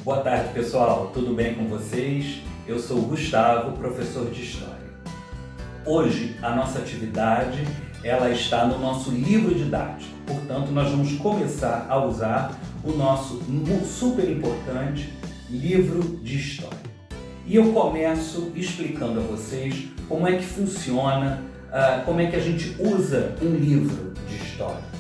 Boa tarde, pessoal. Tudo bem com vocês? Eu sou o Gustavo, professor de História. Hoje, a nossa atividade ela está no nosso livro didático. Portanto, nós vamos começar a usar o nosso super importante livro de História. E eu começo explicando a vocês como é que funciona, como é que a gente usa um livro de História.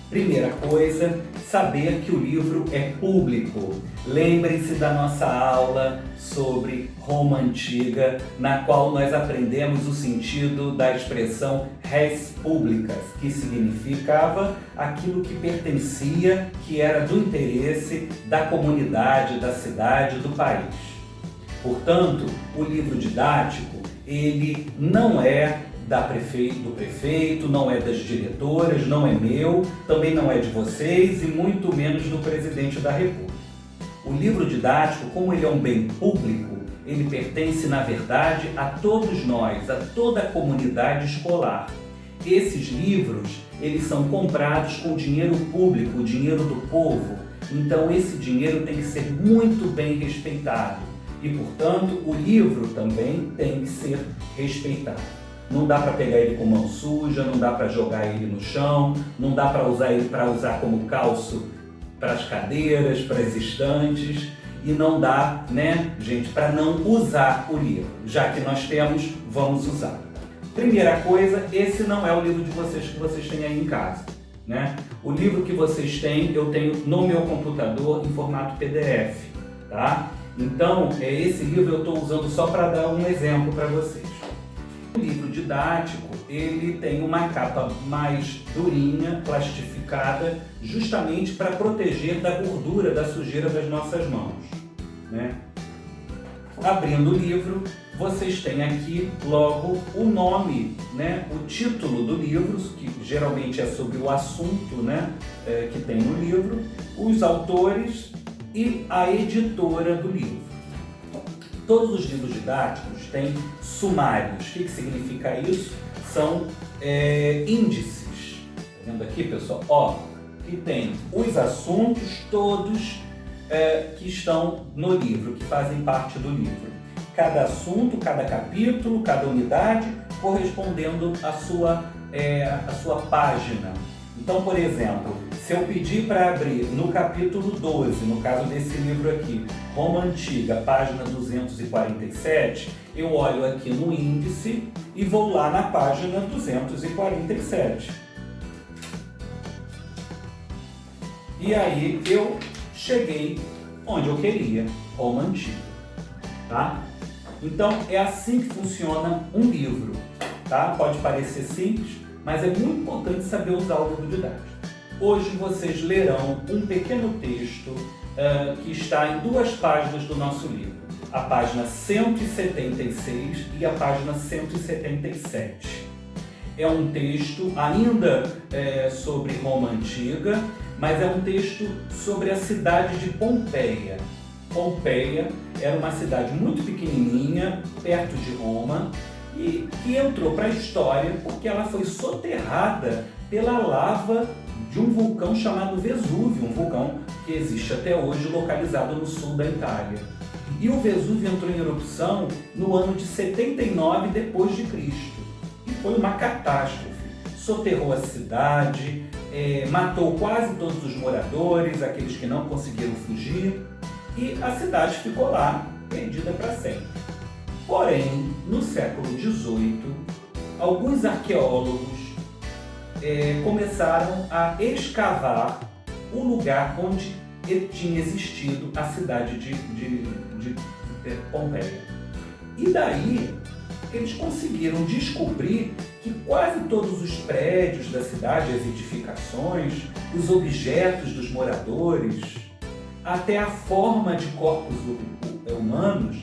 Primeira coisa, saber que o livro é público. Lembrem-se da nossa aula sobre Roma Antiga, na qual nós aprendemos o sentido da expressão res publicas, que significava aquilo que pertencia, que era do interesse da comunidade, da cidade, do país. Portanto, o livro didático, ele não é do prefeito, não é das diretoras, não é meu, também não é de vocês e muito menos do presidente da República. O livro didático, como ele é um bem público, ele pertence, na verdade, a todos nós, a toda a comunidade escolar. Esses livros, eles são comprados com dinheiro público, o dinheiro do povo. Então, esse dinheiro tem que ser muito bem respeitado. E, portanto, o livro também tem que ser respeitado. Não dá para pegar ele com mão suja, não dá para jogar ele no chão, não dá para usar ele para usar como calço para as cadeiras, para as estantes, e não dá, né, gente, para não usar o livro. Já que nós temos, vamos usar. Primeira coisa, esse não é o livro de vocês que vocês têm aí em casa, né? O livro que vocês têm, eu tenho no meu computador em formato PDF, tá? Então, esse livro eu estou usando só para dar um exemplo para vocês. O livro didático, ele tem uma capa mais durinha, plastificada, justamente para proteger da gordura, da sujeira das nossas mãos, né? Abrindo o livro, vocês têm aqui logo o nome, né? O título do livro, que geralmente é sobre o assunto, né? Que tem no livro, os autores e a editora do livro. Todos os livros didáticos têm sumários. O que significa isso? São índices. Tá vendo aqui, pessoal? Ó, que tem os assuntos todos que estão no livro, que fazem parte do livro. Cada assunto, cada capítulo, cada unidade correspondendo à sua página. Então, por exemplo, se eu pedir para abrir no capítulo 12, no caso desse livro aqui, Roma Antiga, página 247, eu olho aqui no índice e vou lá na página 247. E aí eu cheguei onde eu queria, Roma Antiga, tá? Então é assim que funciona um livro, tá? Pode parecer simples, mas é muito importante saber usar o livro didático. Hoje vocês lerão um pequeno texto que está em duas páginas do nosso livro, a página 176 e a página 177. É um texto ainda sobre Roma Antiga, mas é um texto sobre a cidade de Pompeia. Pompeia era uma cidade muito pequenininha, perto de Roma, e que entrou para a história porque ela foi soterrada pela lava de um vulcão chamado Vesúvio, um vulcão que existe até hoje localizado no sul da Itália. E o Vesúvio entrou em erupção no ano de 79 depois de Cristo. E foi uma catástrofe. Soterrou a cidade, matou quase todos os moradores, aqueles que não conseguiram fugir, e a cidade ficou lá, perdida para sempre. Porém, no século XVIII, alguns arqueólogos começaram a escavar o lugar onde tinha existido a cidade de Pompeia. E daí, eles conseguiram descobrir que quase todos os prédios da cidade, as edificações, os objetos dos moradores, até a forma de corpos humanos,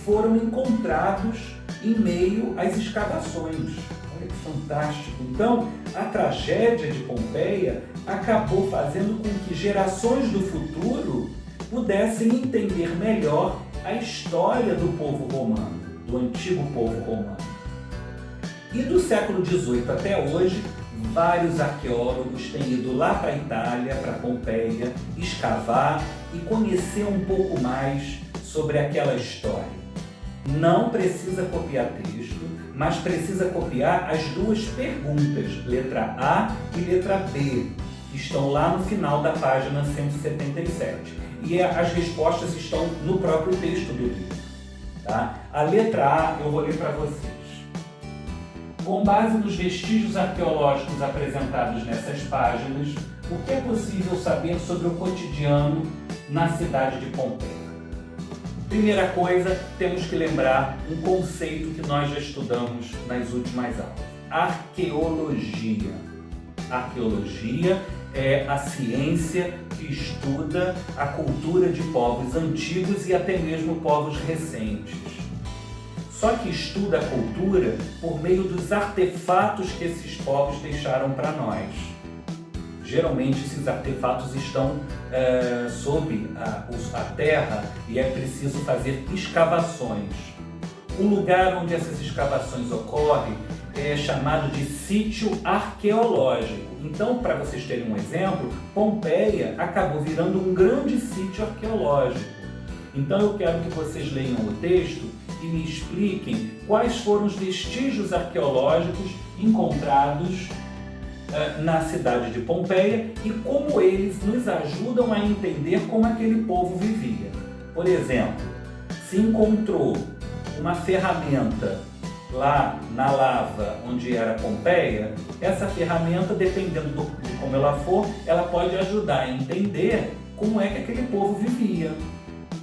foram encontrados em meio às escavações. Olha que fantástico! Então, a tragédia de Pompeia acabou fazendo com que gerações do futuro pudessem entender melhor a história do povo romano, do antigo povo romano. E do século XVIII até hoje, vários arqueólogos têm ido lá para a Itália, para Pompeia, escavar e conhecer um pouco mais sobre aquela história. Não precisa copiar texto, mas precisa copiar as duas perguntas, letra A e letra B, que estão lá no final da página 177. E as respostas estão no próprio texto do livro. Tá? A letra A eu vou ler para vocês. Com base nos vestígios arqueológicos apresentados nessas páginas, o que é possível saber sobre o cotidiano na cidade de Pompeia? Primeira coisa, temos que lembrar um conceito que nós já estudamos nas últimas aulas: arqueologia. Arqueologia é a ciência que estuda a cultura de povos antigos e até mesmo povos recentes. Só que estuda a cultura por meio dos artefatos que esses povos deixaram para nós. Geralmente esses artefatos estão sob a terra e é preciso fazer escavações. O lugar onde essas escavações ocorrem é chamado de sítio arqueológico. Então, para vocês terem um exemplo, Pompeia acabou virando um grande sítio arqueológico. Então eu quero que vocês leiam o texto e me expliquem quais foram os vestígios arqueológicos encontrados na cidade de Pompeia e como eles nos ajudam a entender como aquele povo vivia. Por exemplo, se encontrou uma ferramenta lá na lava onde era Pompeia, essa ferramenta, dependendo de como ela for, ela pode ajudar a entender como é que aquele povo vivia,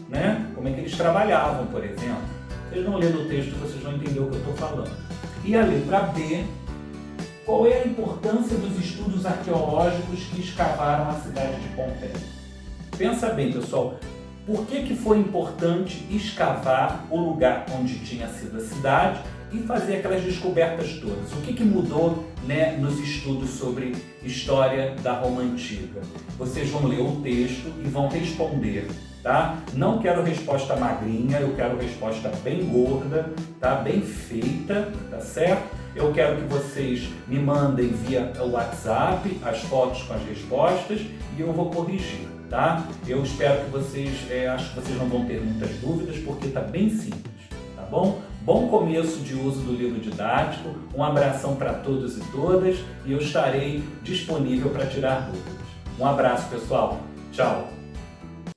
né? Como é que eles trabalhavam, por exemplo. Vocês vão ler no texto, vocês vão entender o que eu estou falando. E a letra B, qual é a importância dos estudos arqueológicos que escavaram a cidade de Pompeia? Pensa bem, pessoal, por que foi importante escavar o lugar onde tinha sido a cidade e fazer aquelas descobertas todas? O que mudou, né, nos estudos sobre história da Roma Antiga? Vocês vão ler o texto e vão responder, tá? Não quero resposta magrinha, eu quero resposta bem gorda, tá? Bem feita, tá certo? Eu quero que vocês me mandem via WhatsApp as fotos com as respostas e eu vou corrigir, tá? Eu espero que vocês, acho que vocês não vão ter muitas dúvidas porque está bem simples, tá bom? Bom começo de uso do livro didático, um abração para todos e todas e eu estarei disponível para tirar dúvidas. Um abraço, pessoal. Tchau!